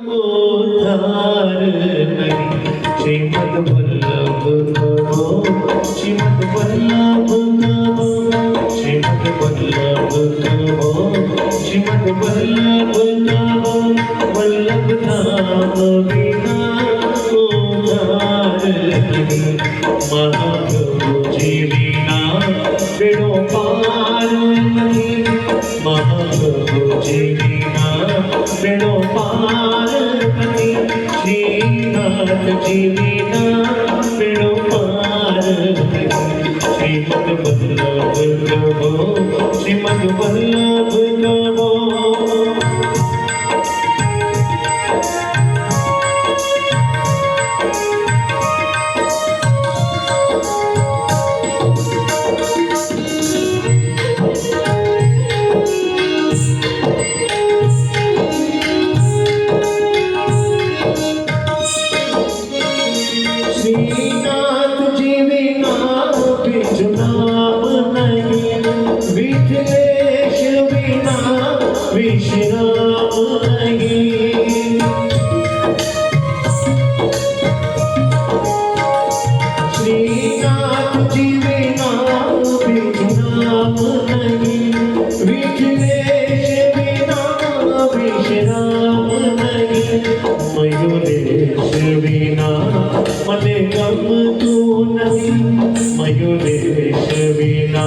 उद्धार नहीं। श्रीमद् वल्लभ कहो, श्रीमद् वल्लभ कहो, श्रीमद् वल्लभ कहो, श्रीमद् वल्लभ कहो। वल्लभ नाम बिना उद्धार नहीं। महाप्रभु जी बिना बेड़ो पार नहीं। महाप्रभु जी बिना बेड़ो पार नहीं। श्रीनाथ जी बिना बेड़ो पार नहीं। श्रीमद् वल्लभ कहो, श्रीमद् वल्लभ कहो। श्रीनाथ जी बिना बिनु नाम नहीं। विठलेश बिना विश्राम नहीं। श्रीनाथ जी बिना बिनु नाम नहीं। विठलेश बिना विश्राम नहीं। मयूरेश बिना मने गम तू नहीं। मयूरेश बिना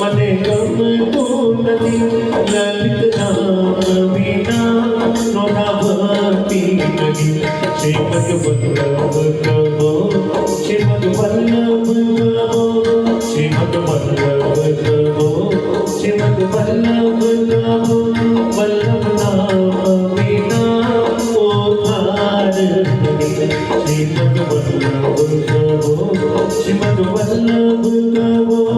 मने गम तू नहीं। ललित नाम बिना नोरा भक्ति नहीं। श्रीमद् वल्लभ कहो, श्रीमद् वल्लभ कहो, श्रीमद् वल्लभ कहो, श्रीमद् वल्लभ कहो। वल्लभ नाम बिना उद्धार नहीं। श्रीमद् वल्लभ कहो, श्रीमद् वल्लभ कहो।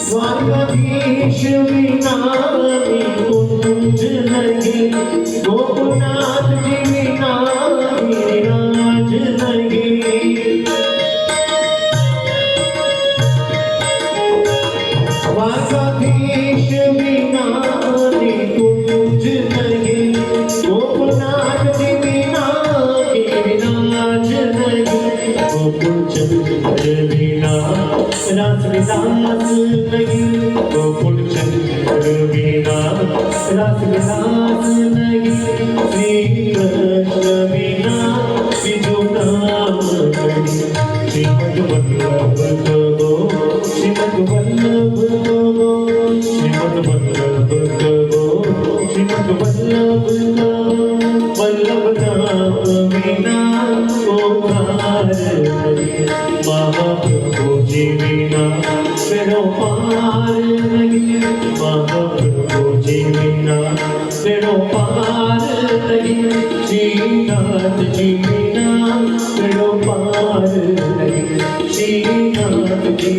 द्वारकाधीश बिना निकुंज नहीं। गोकुलनाथ जी बिना गिरिराज नहीं। द्वारकाधीश बिना निकुंज नहीं। गोकुलनाथ जी बिना गिरिराज नहीं। गोकुल चंद्र बिना रास विलास नहीं। गोकुल चंद्र बिना रास विलास नहीं। श्री कृष्ण बिना बिनु नाम नहीं। श्रीमद् वल्लभ कहो, श्रीमद् वल्लभ कहो, श्रीमद् वल्लभ कहो, श्रीमद् वल्लभ कहो। वल्लभ नाम बिना उद्धार नहीं। महाप्रभु जी बिना बेड़ो पार नहीं। महाप्रभु जी बिना बेड़ो पार नहीं। श्रीनाथ जी बिना बेड़ो पार नहीं। श्रीनाथ जी